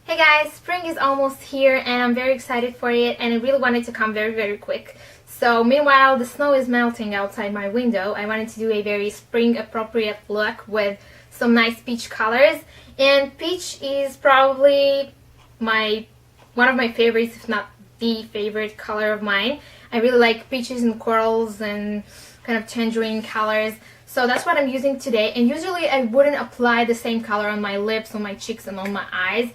Hey guys, spring is almost here and I'm very excited for it, and I really wanted to come very quick. So meanwhile the snow is melting outside my window, I wanted to do a very spring appropriate look with some nice peach colors. And peach is probably one of my favorites, if not the favorite color of mine. I really like peaches and corals and kind of tangerine colors. So that's what I'm using today, and usually I wouldn't apply the same color on my lips, on my cheeks and on my eyes.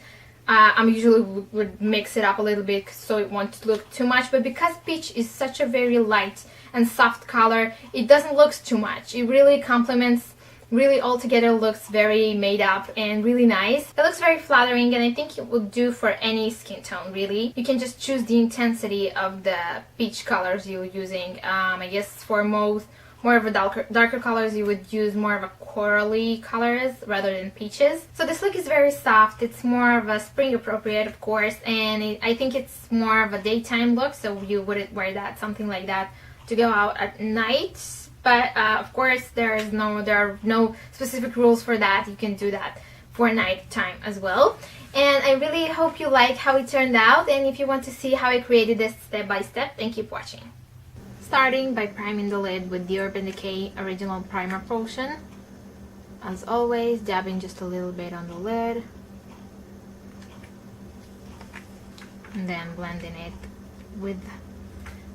I usually would mix it up a little bit so it won't look too much, but because peach is such a very light and soft color, it doesn't look too much. It really complements, really altogether looks very made up and really nice. It looks very flattering, and I think it will do for any skin tone really. You can just choose the intensity of the peach colors you're using. I guess for more of a darker colors you would use more of a corally colors rather than peaches. So this look is very soft. It's more of a spring appropriate, of course, and I think it's more of a daytime look, so you wouldn't wear something like that to go out at night. But of course there are no specific rules for that. You can do that for nighttime as well. And I really hope you like how it turned out, and if you want to see how I created this step by step, then keep watching. Starting by priming the lid with the Urban Decay Original Primer Potion. As always, dabbing just a little bit on the lid. And then blending it with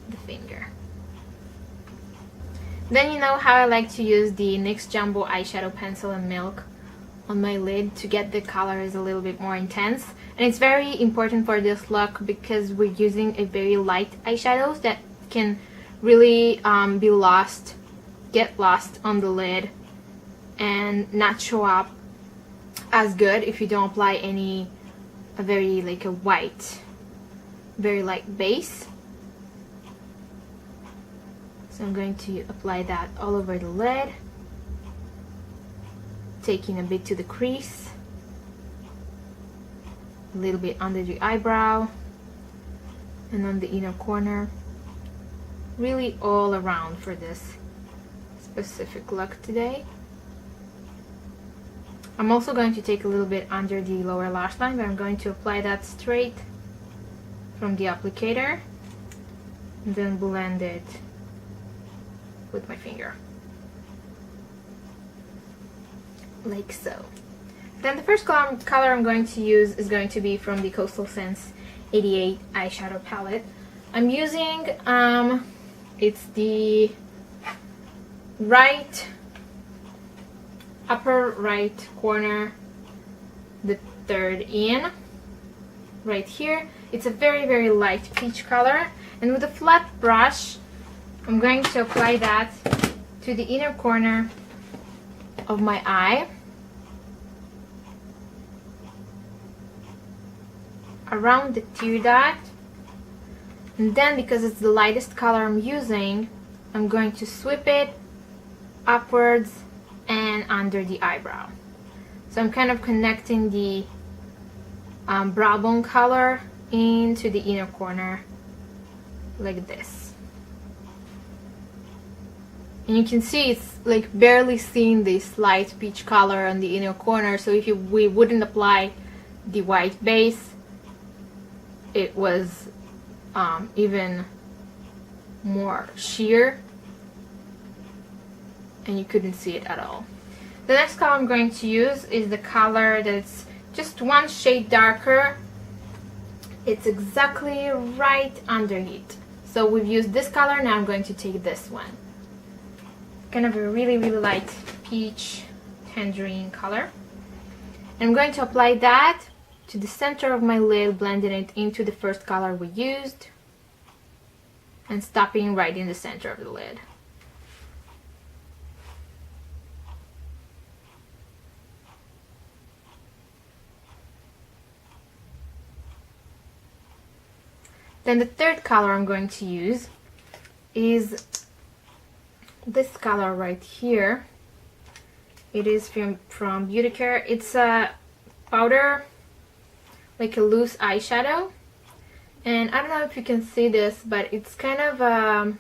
the finger. Then you know how I like to use the NYX Jumbo Eyeshadow Pencil in Milk on my lid to get the colors a little bit more intense. And it's very important for this look because we're using a very light eyeshadows that can really get lost on the lid and not show up as good if you don't apply a very white, very light base. So I'm going to apply that all over the lid, taking a bit to the crease, a little bit under the eyebrow and on the inner corner. Really all around for this specific look today. I'm also going to take a little bit under the lower lash line, but I'm going to apply that straight from the applicator and then blend it with my finger. Like so. Then the first color I'm going to use is going to be from the Coastal Scents 88 eyeshadow palette. I'm using it's the upper right corner, the third in, right here. It's a very light peach color, and with a flat brush I'm going to apply that to the inner corner of my eye, around the tear dot. And then, because it's the lightest color I'm using, I'm going to sweep it upwards and under the eyebrow. So I'm kind of connecting the brow bone color into the inner corner like this. And you can see it's like barely seeing this light peach color on the inner corner, so if we wouldn't apply the white base, it was even more sheer and you couldn't see it at all. The next color I'm going to use is the color that's just one shade darker. It's exactly right under it. So we've used this color, now I'm going to take this one. Kind of a really light peach tangerine color. And I'm going to apply that to the center of my lid, blending it into the first color we used and stopping right in the center of the lid. Then the third color I'm going to use is this color right here. It is from Beauty Care. It's a powder, like a loose eyeshadow, and I don't know if you can see this, but it's kind of a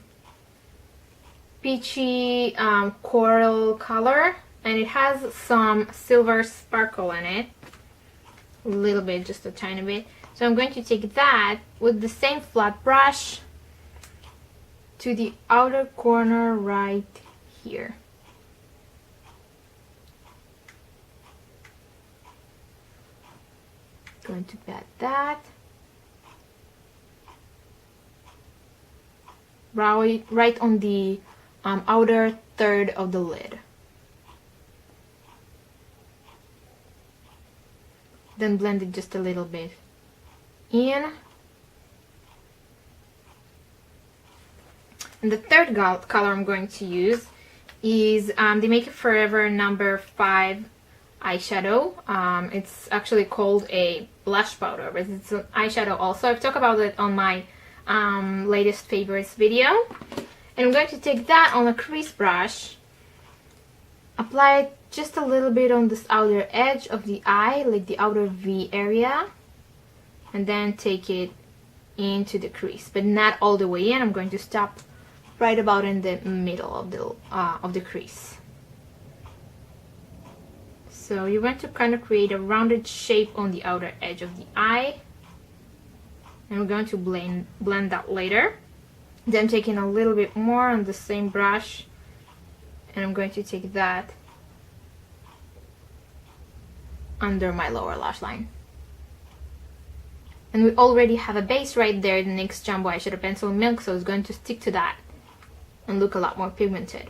peachy coral color, and it has some silver sparkle in it. a little bit, just a tiny bit. So I'm going to take that with the same flat brush to the outer corner right here. Going to pat that right on the outer third of the lid. Then blend it just a little bit in. And the third color I'm going to use is the Make It Forever number 5 eyeshadow. It's actually called a blush powder, but it's an eyeshadow also. I've talked about it on my latest favorites video. And I'm going to take that on a crease brush, apply it just a little bit on this outer edge of the eye, like the outer V area, and then take it into the crease, but not all the way in. I'm going to stop right about in the middle of the crease. So you're going to kind of create a rounded shape on the outer edge of the eye, and we're going to blend that later. Then taking a little bit more on the same brush, and I'm going to take that under my lower lash line. And we already have a base right there, the NYX Jumbo Eyeshadow Pencil Milk, so it's going to stick to that and look a lot more pigmented.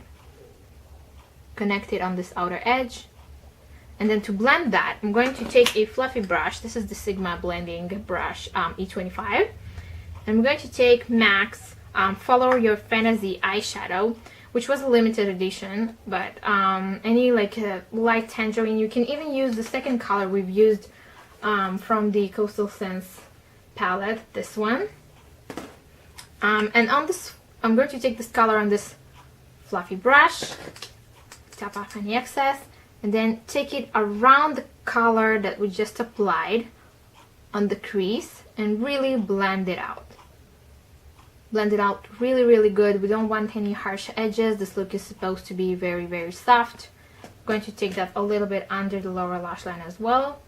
Connect it on this outer edge. And then to blend that, I'm going to take a fluffy brush. This is the Sigma blending brush, E25. And I'm going to take MAC's Follow Your Fantasy eyeshadow, which was a limited edition, but any like light tangerine. You can even use the second color we've used from the Coastal Scents palette, this one. And on this, I'm going to take this color on this fluffy brush, tap off any excess, and then take it around the color that we just applied on the crease and really blend it out. Blend it out really, really good. We don't want any harsh edges. This look is supposed to be very, very soft. I'm going to take that a little bit under the lower lash line as well.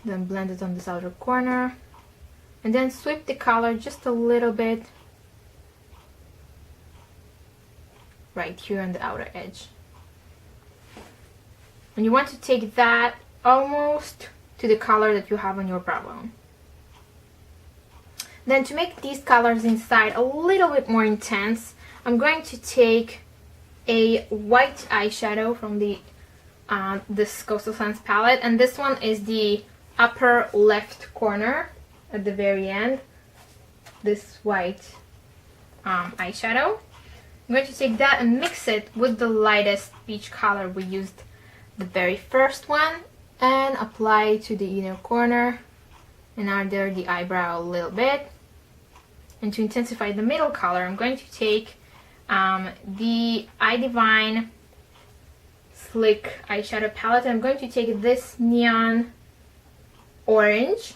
Then blend it on this outer corner. And then sweep the color just a little bit right here on the outer edge. And you want to take that almost to the color that you have on your brow bone. Then to make these colors inside a little bit more intense, I'm going to take a white eyeshadow from the this Coastal Scents palette, and this one is the upper left corner at the very end, this white eyeshadow. I'm going to take that and mix it with the lightest peach color we used the very first one, and apply it to the inner corner and under the eyebrow a little bit. And to intensify the middle color, I'm going to take the iDivine Slick eyeshadow palette. I'm going to take this neon orange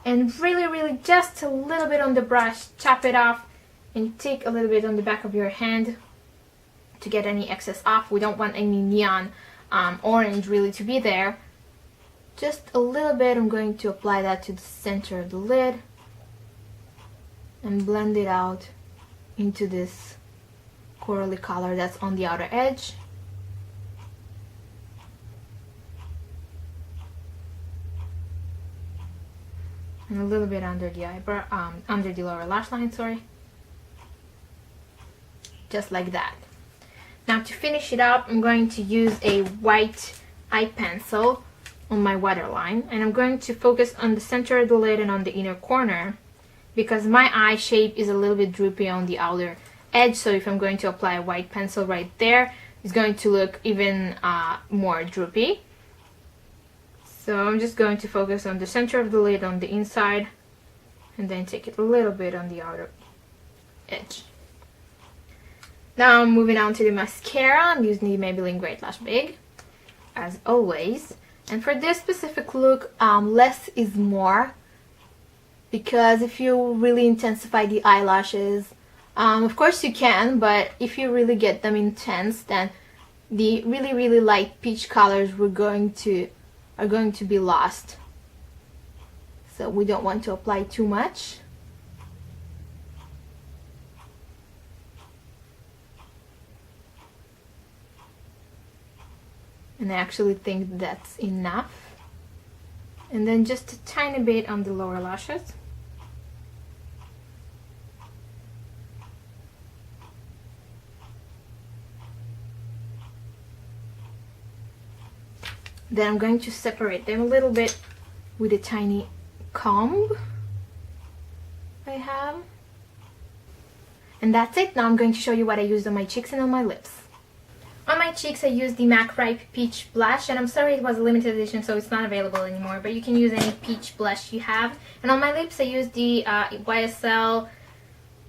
and really just a little bit on the brush, chop it off, and take a little bit on the back of your hand to get any excess off. We don't want any neon orange really to be there. Just a little bit. I'm going to apply that to the center of the lid and blend it out into this corally color that's on the outer edge. And a little bit under the eyebrow, under the lower lash line, sorry. Just like that. Now to finish it up, I'm going to use a white eye pencil on my waterline, and I'm going to focus on the center of the lid and on the inner corner, because my eye shape is a little bit droopy on the outer edge, so if I'm going to apply a white pencil right there, it's going to look even more droopy. So I'm just going to focus on the center of the lid on the inside, and then take it a little bit on the outer edge. Now I'm moving on to the mascara. I'm using the Maybelline Great Lash Big, as always. And for this specific look, less is more, because if you really intensify the eyelashes, of course you can, but if you really get them intense, then the really light peach colors we're going to are going to be lost. So we don't want to apply too much. And I actually think that's enough. And then just a tiny bit on the lower lashes. Then I'm going to separate them a little bit with a tiny comb I have. And that's it. Now I'm going to show you what I used on my cheeks and on my lips. On my cheeks I used the MAC Ripe Peach Blush, and I'm sorry it was a limited edition so it's not available anymore, but you can use any peach blush you have. And on my lips I used the YSL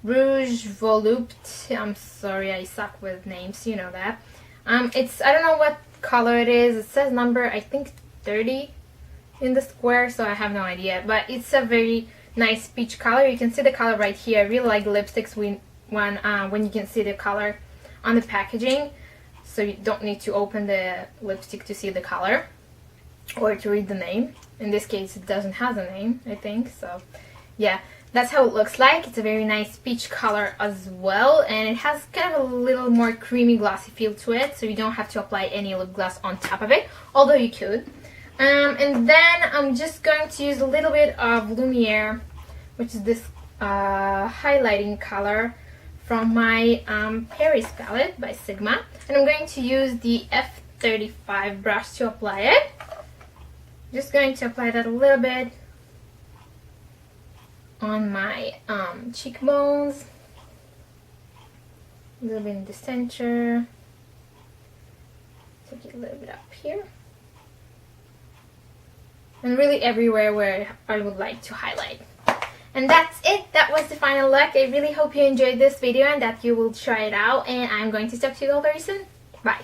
Rouge Volupte. I'm sorry, I suck with names, you know that. It's, I don't know what color it is. It says number, I think 30 in the square, so I have no idea, but it's a very nice peach color. You can see the color right here. I really like lipsticks when you can see the color on the packaging, so you don't need to open the lipstick to see the color or to read the name. In this case it doesn't have a name, I think, so yeah, that's how it looks like. It's a very nice peach color as well, and it has kind of a little more creamy glossy feel to it, so you don't have to apply any lip gloss on top of it, although you could. And then I'm just going to use a little bit of Lumiere, which is this highlighting color from my Paris palette by Sigma, and I'm going to use the F35 brush to apply it. Just going to apply that a little bit on my cheekbones, a little bit in the center, take it a little bit up here, and really everywhere where I would like to highlight. And that's it. That was the final look. I really hope you enjoyed this video and that you will try it out, and I'm going to talk to you all very soon. Bye.